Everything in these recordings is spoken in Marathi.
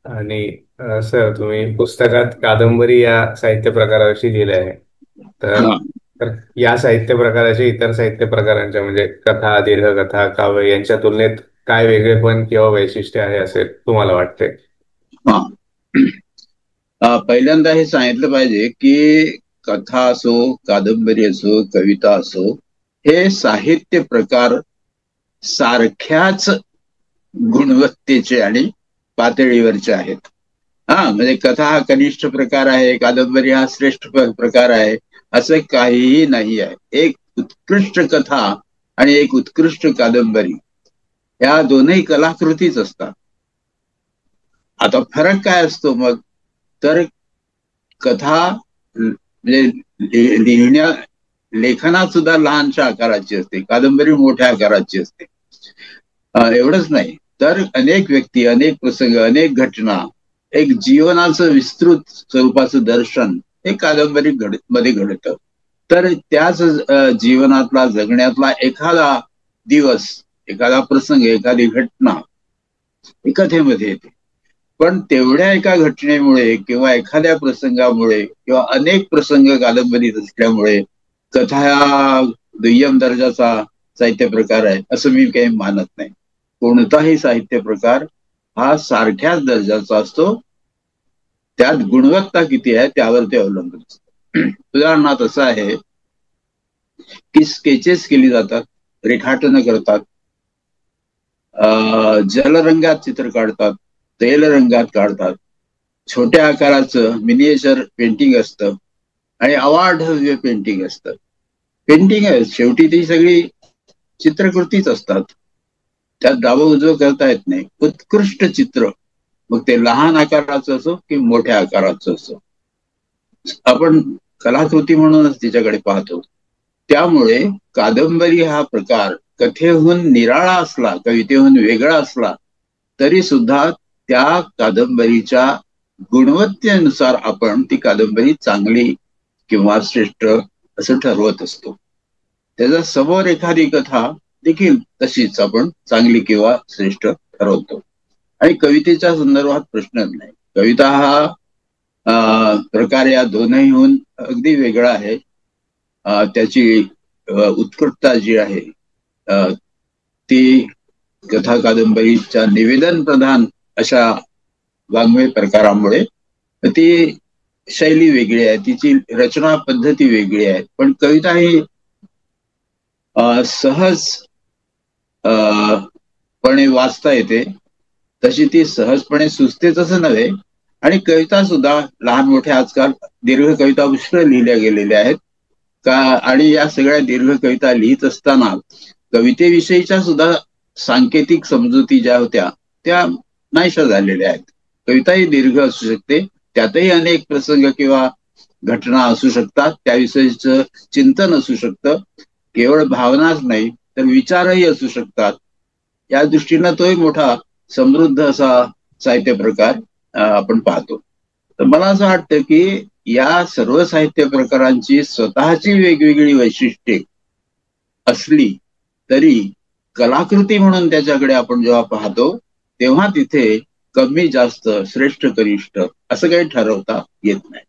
आणि सर, तुम्ही पुस्तकात कादंबरी या साहित्य प्रकाराविषयी लिहिले आहे. तर हा. तर या साहित्य प्रकाराचे इतर साहित्य प्रकारांच्या म्हणजे कथा, दीर्घकथा, काव्य यांच्या तुलनेत काय वेगळेपण किंवा वैशिष्ट्य आहे असे तुम्हाला वाटते? हा. पहिल्यांदा हे सांगितलं पाहिजे की कथा असो, कादंबरी असो, कविता असो, हे साहित्य प्रकार सारख्याच गुणवत्तेचे आणि पातळीवरचे आहेत. म्हणजे कथा हा कनिष्ठ प्रकार आहे, कादंबरी हा श्रेष्ठ प्रकार आहे, असं काहीही नाही आहे. एक उत्कृष्ट कथा आणि एक उत्कृष्ट कादंबरी या दोनही कलाकृतीच असतात. आता फरक काय असतो मग? तर कथा म्हणजे लिहिण्या लेखनात सुद्धा लहानशा आकाराची असते, कादंबरी मोठ्या आकाराची असते. एवढंच नाही तर अनेक व्यक्ती, अनेक प्रसंग, अनेक घटना, एक जीवनाचं विस्तृत स्वरूपाचं दर्शन हे कादंबरी मध्ये घडतं. तर त्याच जीवनातला, जगण्यातला एखादा दिवस, एखादा प्रसंग, एखादी घटना ही कथेमध्ये येते. पण तेवढ्या एका घटनेमुळे किंवा एखाद्या प्रसंगामुळे किंवा अनेक प्रसंग कादंबरीत असल्यामुळे कथा हा दुय्यम दर्जाचा साहित्य प्रकार आहे असं मी काही मानत नाही. कोणताही साहित्य प्रकार हा सारख्याच दर्जाचा असतो. त्यात गुणवत्ता किती आहे त्यावर ते अवलंबून असतं. उदाहरणार्थ असं आहे की स्केचेस केली जातात, रेखाटनं करतात, जलरंगात चित्र काढतात, तेल रंगात काढतात, छोट्या आकाराचं मिनिएचर पेंटिंग असतं आणि अवाढव्य पेंटिंग असतं. पेंटिंग आहे शेवटी, ती सगळी चित्रकृतीच असतात. त्यात डावं उजवं करता येत नाही. उत्कृष्ट चित्र, मग ते लहान आकाराचं असो की मोठ्या आकाराचं असो, आपण कलाकृती म्हणूनच तिच्याकडे पाहतो. त्यामुळे कादंबरी हा प्रकार कथेहून निराळा असला, कवितेहून वेगळा असला, तरी सुद्धा त्या कादंबरीच्या गुणवत्तेनुसार आपण ती कादंबरी चांगली किंवा श्रेष्ठ असं ठरवत असतो. त्याच्या समोर एखादी कथा देखील तशीच आपण चांगली किंवा श्रेष्ठ ठरवतो. आणि कवितेच्या संदर्भात प्रश्नच नाही. कविता हा प्रकार या दोनहीहून अगदी वेगळा आहे. त्याची उत्कटता जी आहे ती कथा कादंबरीच्या निवेदन प्रधान अशा वाङ्मय प्रकारामुळे ती शैली वेगळी आहे, तिची रचना पद्धती वेगळी आहे. पण कविता ही सहज पणे वाचता येते, तशी ती सहजपणे सुचते तसं नव्हे. आणि कविता सुद्धा लहान मोठ्या आजकाल दीर्घ कविता पुष्कळ लिहिल्या गेलेल्या आहेत का. आणि या सगळ्या दीर्घ कविता लिहित असताना कवितेविषयीच्या सुद्धा सांकेतिक समजुती ज्या होत्या त्या नाहीशा झालेल्या आहेत. कविताही दीर्घ असू शकते, त्यातही अनेक प्रसंग किंवा घटना असू शकतात, त्याविषयीचं चिंतन असू शकतं. केवळ भावनाच नाही तर विचारही असू शकतात. या दृष्टीनं तो एक मोठा समृद्ध असा साहित्य प्रकार आपण पाहतो. तर मला असं वाटतं की या सर्व साहित्य प्रकारांची स्वतःची वेगवेगळी वैशिष्ट्ये असली तरी कलाकृती म्हणून त्याच्याकडे आपण जेव्हा पाहतो तेव्हा तिथे कमी जास्त, श्रेष्ठ कनिष्ठ असं काही ठरवता येत नाही.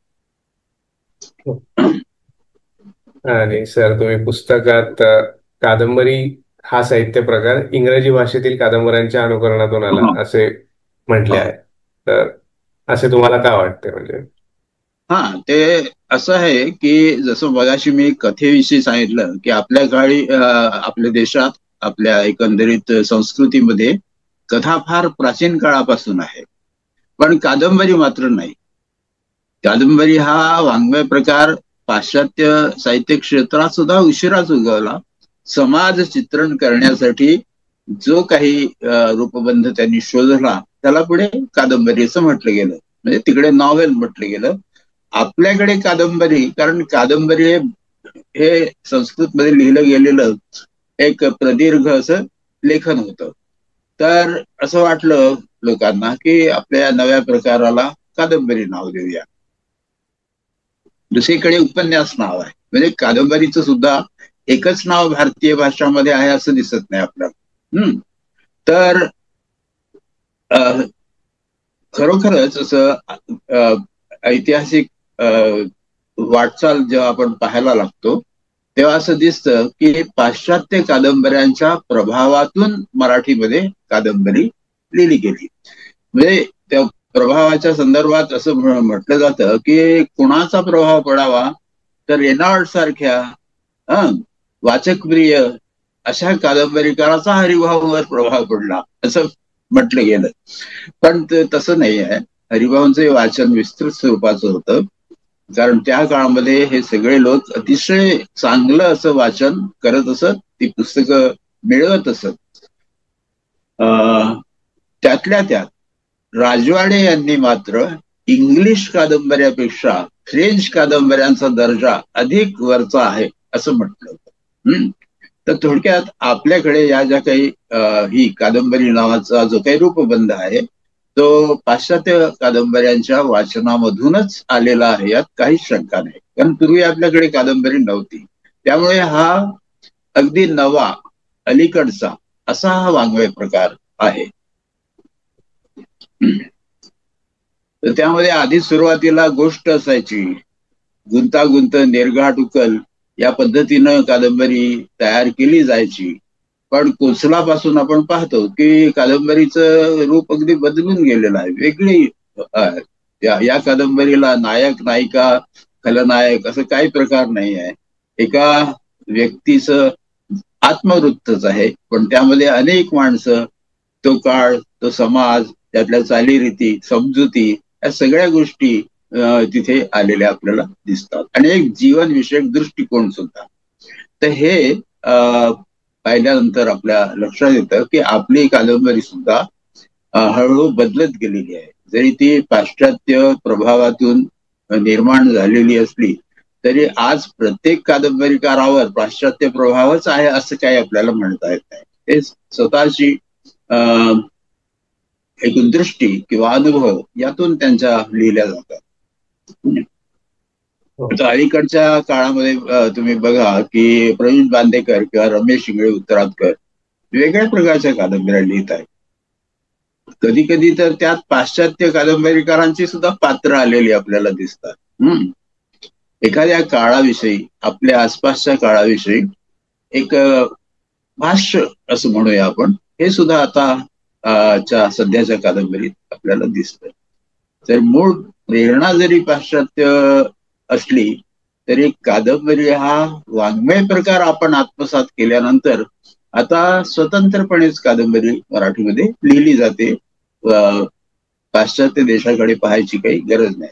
आणि सर, तुम्ही पुस्तकात कादंबरी हा साहित्य प्रकार इंग्रजी भाषेतील कादंबऱ्यांच्या अनुकरणातून आला हा. असे म्हटले हा. आहे. तर असे तुम्हाला काय वाटते म्हणजे? हा, ते असं आहे की जसं मगाशी मी कथेविषयी सांगितलं की आपल्या काळी आपल्या देशात, आपल्या एकंदरीत संस्कृतीमध्ये कथा फार प्राचीन काळापासून आहे. पण कादंबरी मात्र नाही. कादंबरी हा वाङ्मय प्रकार पाश्चात्य साहित्य क्षेत्रात सुद्धा उशिराच उगवला. समाज चित्रण करण्यासाठी जो काही रूपबंध त्यांनी शोधला त्याला पुढे कादंबरी असं म्हटलं गेलं, म्हणजे तिकडे नॉव्हेल म्हटलं गेलं. आपल्याकडे कादंबरी, कारण कादंबरी हे संस्कृत मध्ये लिहिलं गेलेलं एक प्रदीर्घ असं लेखन होतं. तर असं वाटलं लोकांना की आपल्या नव्या प्रकाराला कादंबरी नाव देऊया. दुसरीकडे उपन्यास नाव आहे, म्हणजे कादंबरीचं सुद्धा एकच नाव भारतीय भाषामध्ये आहे असं दिसत नाही आपल्याला. तर खरोखरच असं ऐतिहासिक वाटचाल जेव्हा आपण पाहायला लागतो तेव्हा असं दिसतं की पाश्चात्य कादंबऱ्यांच्या प्रभावातून मराठीमध्ये कादंबरी लिहिली गेली. म्हणजे त्या प्रभावाच्या संदर्भात असं म्हटलं जातं की कुणाचा प्रभाव पडावा तर रेनाल्ड सारख्या वाचकप्रिय अशा कादंबरीकाराचा हरिभाऊंवर प्रभाव पडला असं म्हटलं गेलं. पण तसं नाही आहे. हरिभाऊंचं वाचन विस्तृत स्वरूपाचं होतं, कारण त्या काळामध्ये हे सगळे लोक अतिशय चांगलं असं वाचन करत असत, ती पुस्तकं मिळवत असत. त्यातल्या त्यात राजवाडे यांनी मात्र इंग्लिश कादंबऱ्यापेक्षा फ्रेंच कादंबऱ्यांचा दर्जा अधिक वरचा आहे असं म्हटलं होतं. तर थोडक्यात आपल्याकडे या ज्या काही ही कादंबरी नावाचा जो काही रूपबंध आहे तो पाश्चात्य कादंबऱ्यांच्या वाचनामधूनच आलेला आहे, यात काहीच शंका नाही. कारण पूर्वी आपल्याकडे कादंबरी नव्हती, त्यामुळे हा अगदी नवा अलीकडचा असा हा वाङ्मय प्रकार आहे. तर त्यामध्ये आधी सुरुवातीला गोष्ट असायची, गुंतागुंत निर्घाट उकल या पद्धतीनं कादंबरी तयार केली जायची. पण कोसलापासून आपण पाहतो की कादंबरीचं रूप अगदी बदलून गेलेलं आहे, वेगळी. या कादंबरीला नायक नायिका खलनायक असं काही प्रकार नाही आहे. एका व्यक्तीचं आत्मवृत्तच आहे, पण त्यामध्ये अनेक माणसं, तो काळ, तो समाज, त्यातल्या चालीरीती, समजुती, या सगळ्या गोष्टी तिथे आलेल्या आपल्याला दिसतात, आणि एक जीवनविषयक दृष्टिकोन सुद्धा. तर हे पाहिल्यानंतर आपल्या लक्षात येतं की आपली कादंबरी सुद्धा हळूहळू बदलत गेलेली आहे. जरी ती पाश्चात्य प्रभावातून निर्माण झालेली असली तरी आज प्रत्येक कादंबरीकारावर पाश्चात्य प्रभावच आहे असं काही आपल्याला म्हणता येत नाही. हे स्वतःची एक दृष्टी किंवा अनुभव यातून त्यांच्या लिहिल्या जातात. अलीकडच्या काळामध्ये तुम्ही बघा की प्रवीण बांदेकर किंवा रमेश इंगळे उत्तरातकर वेगळ्या प्रकारच्या कादंबऱ्या लिहित आहेत. कधी कधी तर त्यात पाश्चात्य कादंबरीकारांची सुद्धा पात्र आलेली आपल्याला दिसतात. एखाद्या काळाविषयी, आपल्या आसपासच्या काळाविषयी एक भाष्य असं म्हणूया आपण, हे सुद्धा आता सध्याच्या कादंबरीत आपल्याला दिसतंय. तर मूळ प्रेरणा जरी पाश्चात्य असली तरी कादंबरी हा वाङ्मय प्रकार आपण आत्मसात केल्यानंतर आता स्वतंत्रपणेच कादंबरी मराठीमध्ये लिहिली जाते. पाश्चात्य देशाकडे पाहायची काही गरज नाही.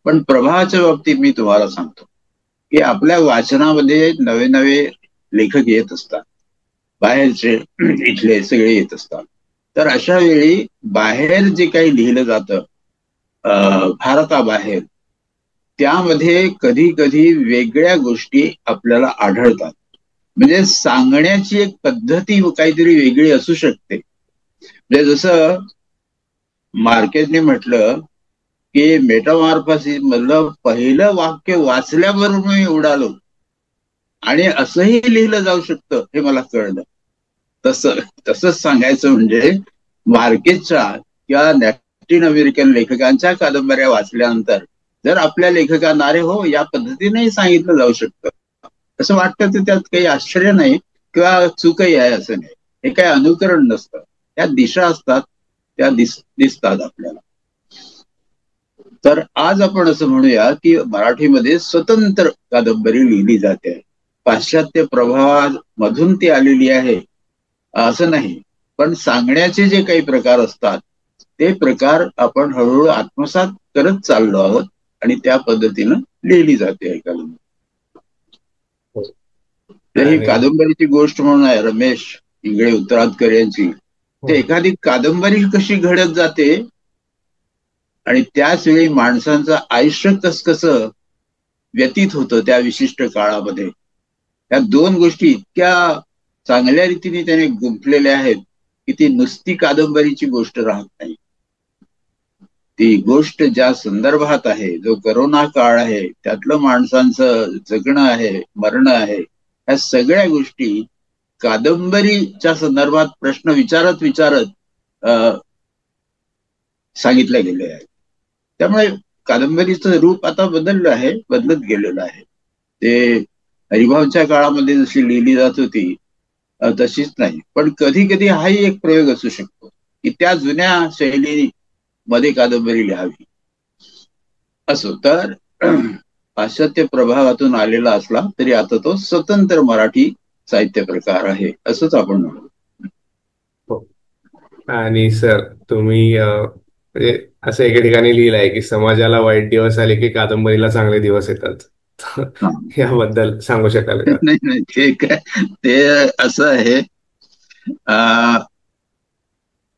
पण प्रभावाच्या बाबतीत मी तुम्हाला सांगतो की आपल्या वाचनामध्ये नवे नवे लेखक येत असतात, बाहेरचे इथले सगळे येत असतात. तर अशा वेळी बाहेर जे काही लिहिलं जातं भारताबाहेर, त्यामध्ये कधी कधी वेगळ्या गोष्टी आपल्याला आढळतात. म्हणजे सांगण्याची एक पद्धती काहीतरी वेगळी असू शकते. म्हणजे जसं मार्केटने म्हटलं की मेटामॉर्फोसिस मधलं पहिलं वाक्य वाचल्याबरोबर मी उडालो, आणि असंही लिहिलं जाऊ शकतं हे मला कळलं. तसंच सांगायचं म्हणजे मार्केटच्या किंवा लॅटिन अमेरिकन लेखकांच्या कादंबऱ्या वाचल्यानंतर जर आपल्या लेखकांना अरे हो या पद्धतीनेही सांगितलं जाऊ शकतं असं वाटतं, तर त्यात काही आश्चर्य नाही किंवा चूकही आहे असं नाही. हे काही अनुकरण नसतं, त्या दिशा असतात, त्या दिसतात आपल्याला. तर आज आपण असं म्हणूया की मराठीमध्ये स्वतंत्र कादंबरी लिहिली जाते. पाश्चात्य प्रभावामधून ती आलेली आहे असं नाही, पण सांगण्याचे जे काही प्रकार असतात ते प्रकार आपण हळूहळू आत्मसात करत चाललो आहोत, आणि त्या पद्धतीनं लिहिली जाते कादंबरी. तर ही कादंबरीची गोष्ट म्हणून आहे रमेश इंगळे उत्तरातकर यांची. ते एखादी कादंबरी कशी घडत जाते आणि त्याच वेळी माणसांचं आयुष्य कसं व्यतीत होतं त्या विशिष्ट काळामध्ये, या दोन गोष्टी इतक्या चांगल्या रीतीने त्याने गुंफलेल्या आहेत की ती नुसती कादंबरीची गोष्ट राहत नाही. ती गोष्ट ज्या संदर्भात आहे, जो करोना काळ आहे, त्यातलं माणसांचं जगणं आहे, मरणं आहे, ह्या सगळ्या गोष्टी कादंबरीच्या संदर्भात प्रश्न विचारत सांगितल्या गेले आहे. त्यामुळे कादंबरीचं रूप आता बदललं आहे, बदलत गेलेलं आहे. ते हरिभाऊच्या काळामध्ये जशी लिहिली जात होती तशीच नाही. पण कधी कधी हाही एक प्रयोग असू शकतो की त्या जुन्या शैलीमध्ये कादंबरी लिहावी. असो तर पाश्चात्य प्रभावातून आलेला असला तरी आता तो स्वतंत्र मराठी साहित्य प्रकार आहे असंच आपण म्हणू. हो. आणि सर, तुम्ही म्हणजे असं एके ठिकाणी लिहिलं आहे की समाजाला वाईट दिवस आले की कादंबरीला चांगले दिवस येतात. हा. याबद्दल सांगू शकाल का? नाही नाही, ते काय, ते असं आहे,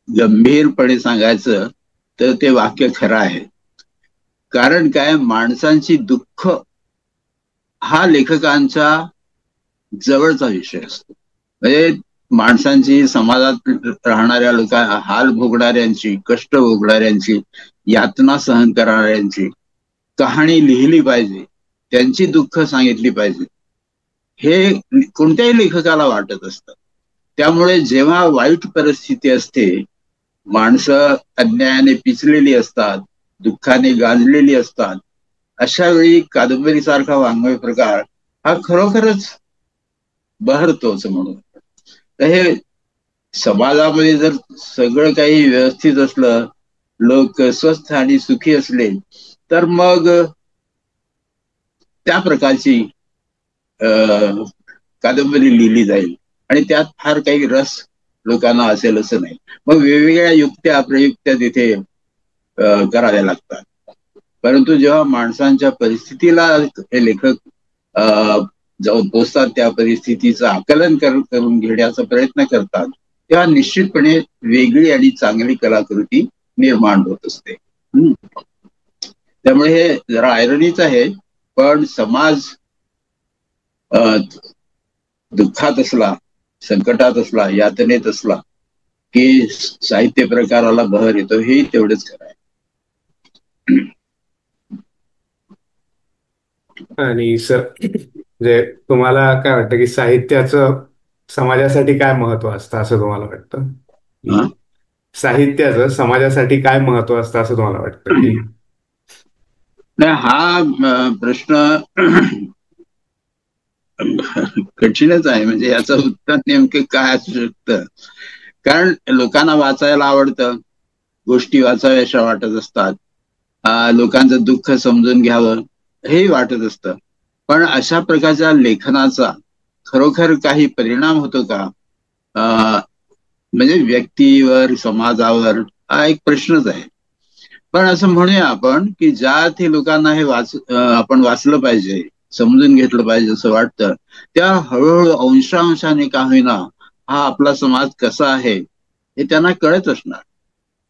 गंभीरपणे सांगायचं तर ते वाक्य खरं आहे. कारण काय, माणसांची दुःख हा लेखकांचा जवळचा विषय असतो. म्हणजे माणसांची, समाजात राहणाऱ्या लोक, हाल भोगणाऱ्यांची, कष्ट भोगणाऱ्यांची, यातना सहन करणाऱ्यांची कहाणी लिहिली पाहिजे, त्यांची दुःख सांगितली पाहिजे, हे कोणत्याही लेखकाला वाटत असतं. त्यामुळे जेव्हा वाईट परिस्थिती असते, माणसं अन्यायाने पिचलेली असतात, दुःखाने गांजलेली असतात, अशा वेळी कादंबरीसारखा वाङ्मय प्रकार हा खरोखरच बहरतोच म्हणून. तर हे समाजामध्ये जर सगळं काही व्यवस्थित असलं, लोक स्वस्थ आणि सुखी असले, तर मग त्या प्रकारची कादंबरी लिहिली जाईल आणि त्यात फार काही रस लोकांना असेल असं नाही. मग वेगवेगळ्या युक्त्या प्रयुक्त्या तिथे कराव्या लागतात. परंतु जेव्हा माणसांच्या परिस्थितीला हे लेखक जाऊन पोचतात, त्या परिस्थितीचं आकलन करून घेण्याचा प्रयत्न करतात, तेव्हा निश्चितपणे वेगळी आणि चांगली कलाकृती निर्माण होत असते. त्यामुळे हे जरा आयरनीच आहे. पण समाज दुःखात असला, संकटात असला, यातनेत असला की साहित्य प्रकाराला बहर येतो, हे तेवढंच खरं आहे. आणि सर, म्हणजे तुम्हाला काय वाटतं की साहित्याचं समाजासाठी काय महत्व असतं असं तुम्हाला वाटतं? की हा? साहित्याचं समाजासाठी काय महत्व असतं असं तुम्हाला वाटतं की? नाही, हा प्रश्न कठीणच आहे. म्हणजे याचं उत्तर नेमके काय असू शकतं. कारण लोकांना वाचायला आवडतं, गोष्टी वाचाव्याशा वाटत असतात, लोकांचं दुःख समजून घ्यावं हेही वाटत असतं. पण अशा प्रकारच्या लेखनाचा खरोखर काही परिणाम होतो का, म्हणजे व्यक्तीवर, समाजावर, हा एक प्रश्नच आहे. पण असं म्हणूया आपण की ज्या ते लोकांना हे आपण वाचलं पाहिजे, समजून घेतलं पाहिजे असं वाटतं, त्या हळूहळू अंशांशाने का होईना हा आपला समाज कसा आहे हे त्यांना कळत असणार.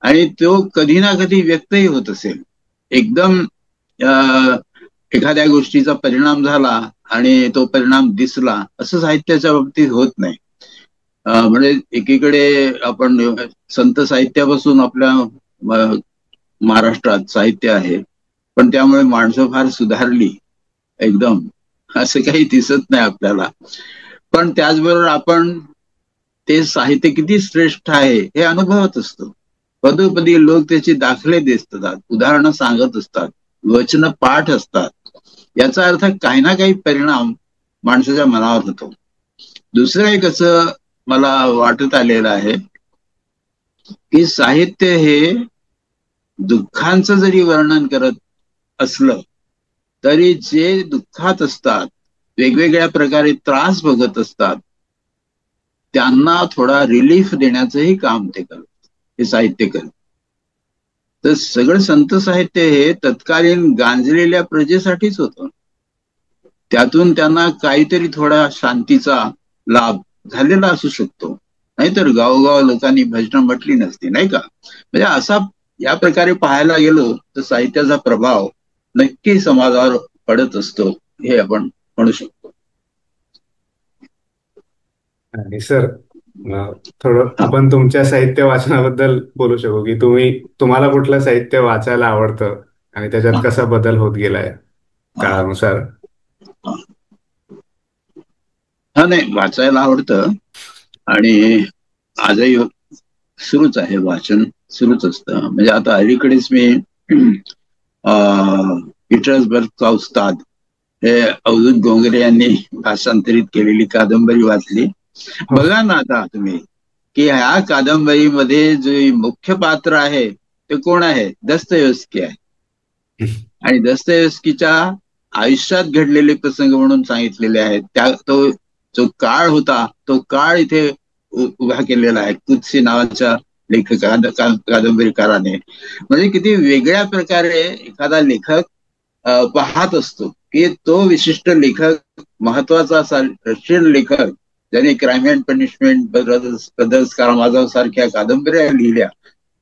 आणि तो कधी ना कधी व्यक्तही होत असेल. एकदम एखाद्या गोष्टीचा परिणाम झाला आणि तो परिणाम दिसला असं साहित्याच्या बाबतीत होत नाही. म्हणजे एकीकडे आपण संत साहित्यापासून आपल्या महाराष्ट्रात साहित्य आहे, पण त्यामुळे माणसं फार सुधारली एकदम असं काही दिसत नाही आपल्याला. पण त्याचबरोबर आपण ते साहित्य किती श्रेष्ठ आहे हे अनुभवत असतो. पदोपदी लोक त्याचे दाखले देत असतात, उदाहरणं सांगत असतात, वचन पाठ असतात. याचा अर्थ काही ना काही परिणाम माणसाच्या मनावर होतो. दुसरं एक असं मला वाटत आलेलं आहे की साहित्य हे दुःखांचं जरी वर्णन करत असलं तरी जे दुःखात असतात, वेगवेगळ्या प्रकारे त्रास बघत असतात, त्यांना थोडा रिलीफ देण्याचंही काम ते करत, हे साहित्य करत. तर सगळं संत साहित्य हे तत्कालीन गांजलेल्या प्रजेसाठीच होतं. त्यातून त्यांना काहीतरी थोडा शांतीचा लाभ झालेला असू शकतो. नाहीतर गावोगाव लोकांनी भजनं म्हटली नसती, नाही का? म्हणजे असा या प्रकारे पाहायला गेलो तर साहित्याचा प्रभाव नक्की समाजावर पडत असतो, हे आपण म्हणू शकतो. आणि सर, थोडं आपण तुमच्या साहित्य वाचनाबद्दल बोलू शकू की तुम्हाला कुठलं साहित्य वाचायला आवडतं आणि त्याच्यात हा. कसा बदल होत गेलाय हा. काळानुसार? हा, नाही, वाचायला आवडतं आणि आजही सुरूच आहे, वाचन सुरूच असतं. म्हणजे आता अलीकडेच मी पीटर्सबर्गचा उस्ताद हे अवधूत डोंगरे यांनी भाषांतरित केलेली कादंबरी वाचली. हो. बघा ना आता तुम्ही की ह्या कादंबरीमध्ये जे मुख्य पात्र आहे ते कोण आहे? दस्तयेव्स्की आहे. आणि दस्तयेव्स्कीच्या आयुष्यात घडलेले प्रसंग म्हणून सांगितलेले आहेत. त्या तो जो काळ होता तो काळ इथे उभा केलेला आहे कुत्सी नावाच्या कादंबरीकाराने. म्हणजे किती वेगळ्या प्रकारे एखादा लेखक पाहत असतो की तो विशिष्ट लेखक महत्वाचा असा रशियन लेखक ज्याने क्राईम अँड पनिशमेंट, ब्रदर्स कारामाझोव सारख्या कादंबऱ्या लिहिल्या,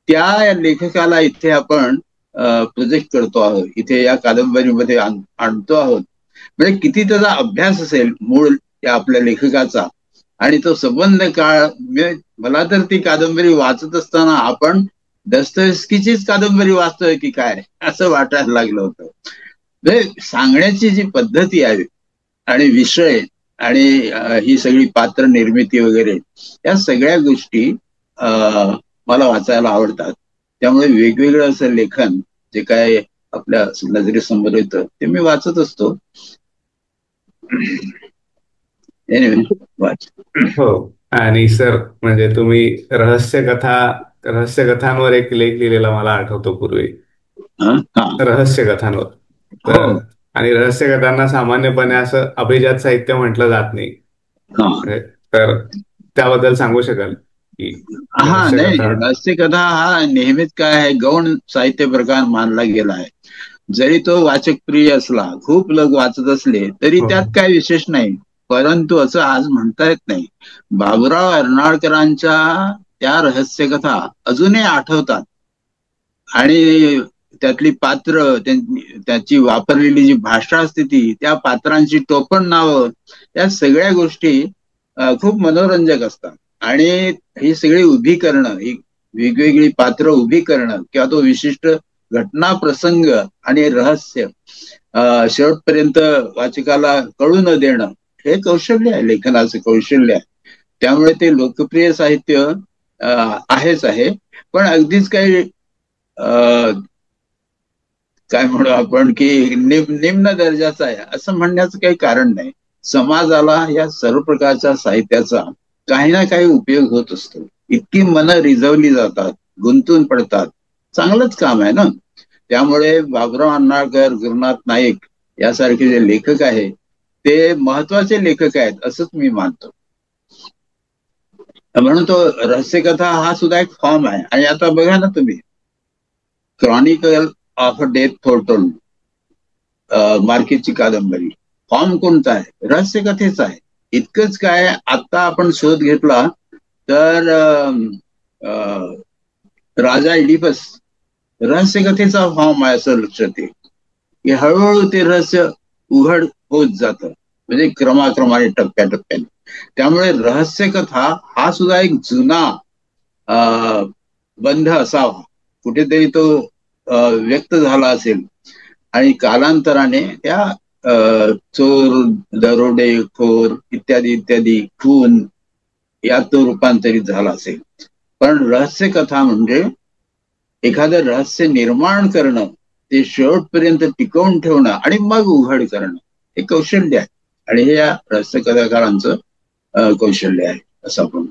त्या लेखकाला इथे आपण प्रोजेक्ट करतो आहोत, इथे या कादंबरीमध्ये आणतो आहोत. म्हणजे किती त्याचा अभ्यास असेल मूळ त्या आपल्या लेखकाचा. आणि तो संबंध काळ, मला तर ती कादंबरी वाचत असताना आपण दस्तयेव्स्कीचीच कादंबरी वाचतोय की काय असं वाटायला लागलं होतं. म्हणजे सांगण्याची जी पद्धती आहे आणि विषय आणि ही सगळी पात्र निर्मिती वगैरे या सगळ्या गोष्टी मला वाचायला आवडतात. त्यामुळे वेगवेगळं असं लेखन जे काय आपल्या नजरेसमोर येतं ते मी वाचत असतो. एनिवे, वाच. हो. आणि सर, म्हणजे तुम्ही रहस्यकथांवर एक लेख लिहिलेला मला आठवतो पूर्वी. हा. रहस्यकथांवर. हो. तर आणि रहस्यकथांना सामान्यपणे असं अभिजात साहित्य म्हटलं जात नाही. हा. तर त्याबद्दल सांगू शकाल की हा, नाही, रहस्यकथा. रहस्यकथा हा नेहमीच काय आहे, गौण साहित्य प्रकार मानला गेला आहे. जरी तो वाचकप्रिय असला, खूप लोक वाचत असले तरी हो. त्यात काय विशेष नाही. परंतु असं आज म्हणता येत नाही. बाबुराव अर्नाळकरांच्या त्या रहस्यकथा अजूनही आठवतात. आणि त्यातली पात्र, त्याची वापरलेली जी भाषा असते त्या पात्रांची टोपण नावं, या सगळ्या गोष्टी खूप मनोरंजक असतात. आणि ही सगळी उभी करणं, ही वेगवेगळी पात्र उभी करणं किंवा तो विशिष्ट घटना प्रसंग आणि रहस्य शेवटपर्यंत वाचकाला कळू न देणं, हे कौशल्य आहे, लेखनाचं कौशल्य आहे. त्यामुळे ते लोकप्रिय साहित्य आहेच आहे. पण अगदीच काही काय म्हणू आपण की निम्न दर्जाचा आहे असं म्हणण्याचं काही कारण नाही. समाजाला या सर्व प्रकारच्या साहित्याचा काही ना काही उपयोग होत असतो. इतकी मनं रिझवली जातात, गुंतून पडतात, चांगलंच काम आहे ना. त्यामुळे बाबुराव अर्नाळकर, गुरुनाथ नाईक यासारखे जे लेखक आहेत ते महत्वाचे लेखक आहेत असंच मी मानतो. म्हणून तो रहस्यकथा हा सुद्धा एक फॉर्म आहे. आणि आता बघा ना तुम्ही, Chronicle of a death foretold, मार्केटची कादंबरी, फॉर्म कोणता आहे? रहस्यकथेचा आहे. इतकंच काय, आता आपण शोध घेतला तर राजा इडिपस रहस्यकथेचा फॉर्म आहे असं लक्षात येईल की हळूहळू ते रहस्य उघड होत जातं, म्हणजे क्रमाक्रमाने, टप्प्याटप्प्याने. त्यामुळे रहस्यकथा हा सुद्धा एक जुना बंध असावा, कुठेतरी तो व्यक्त झाला असेल आणि कालांतराने त्या चोर, दरोडेखोर इत्यादी इत्यादी, खून यात तो रूपांतरित झाला असेल. पण रहस्यकथा म्हणजे एखादं रहस्य निर्माण करणं, ते शेवटपर्यंत टिकवून ठेवणं आणि मग उघड करणं, हे कौशल्य आहे. आणि हे या रहस्य कथाकारांचं कौशल्य आहे असं आपण.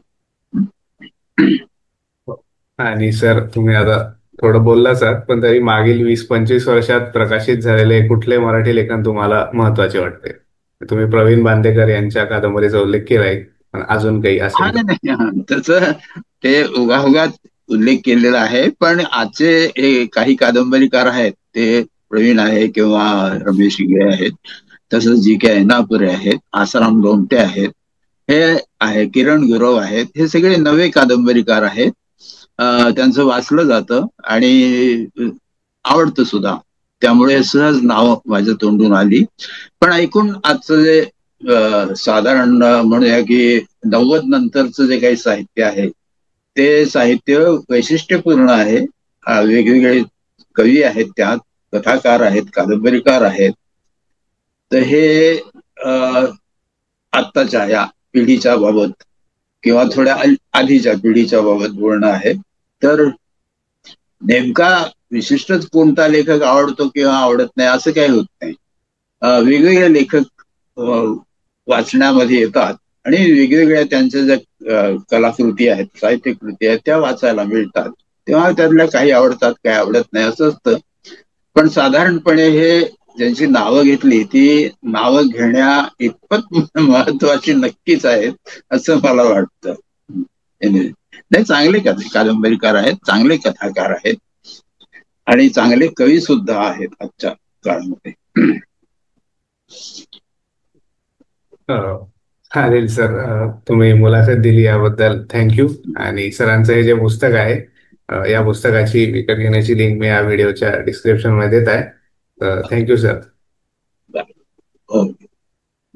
आणि सर, तुम्ही आता थोडं बोलला सर, पण तरी मागील 20-25 वर्षात प्रकाशित झालेले कुठले मराठी लेखन तुम्हाला महत्वाचे वाटते? तुम्ही प्रवीण बांदेकर यांच्या कादंबरीचा उल्लेख केलाय, पण अजून काही हा, असेल तर. नाही, त्याच ते उगाच उल्लेख केलेला आहे. पण आजचे हे काही कादंबरीकार आहेत ते प्रवीण आहे किंवा रमेश हिगळे आहेत, तसंच जी के ऐनापुरे आहेत, आसाराम लोमटे आहेत, हे आहे, किरण गुरव आहेत, हे सगळे नवे कादंबरीकार आहेत. त्यांचं वाचलं जातं आणि आवडतं सुद्धा. त्यामुळे सहज नाव माझ्या तोंडून आली. पण ऐकून आजचं जे साधारण म्हणूया की 90 नंतरचं जे काही साहित्य आहे ते साहित्य वैशिष्ट्यपूर्ण आहे. वेगवेगळे कवी आहेत, त्यात कथाकार आहेत, कादंबरीकार आहेत. तर हे आत्ताच्या या पिढीच्या बाबत किंवा थोड्या आधीच्या पिढीच्या बाबत बोलणं आहे. तर नेमका विशिष्टच कोणता लेखक आवडतो किंवा आवडत नाही असं काही होत नाही. वेगवेगळे लेखक वाचण्यामध्ये येतात आणि वेगवेगळ्या त्यांच्या ज्या कलाकृती आहेत, साहित्यकृती आहेत, त्या वाचायला मिळतात. तेव्हा त्यातल्या काही आवडतात, काही आवडत नाही असं असतं. पण साधारणपणे हे ज्यांची नावं घेतली ती नावं घेण्या इतपत महत्वाची नक्कीच आहेत असं मला वाटतं. नाही, चांगले कादंबरीकार आहेत, चांगले कथाकार आहेत आणि चांगले कवी सुद्धा आहेत आजच्या काळामध्ये. चालेल सर, तुम्ही मुलाखत दिली याबद्दल थँक्यू. आणि सरांचं हे जे पुस्तक आहे, या पुस्तकाची विकत घेण्याची लिंक मी या व्हिडिओच्या डिस्क्रिप्शन मध्ये देत आहे. Thank you sir. हो.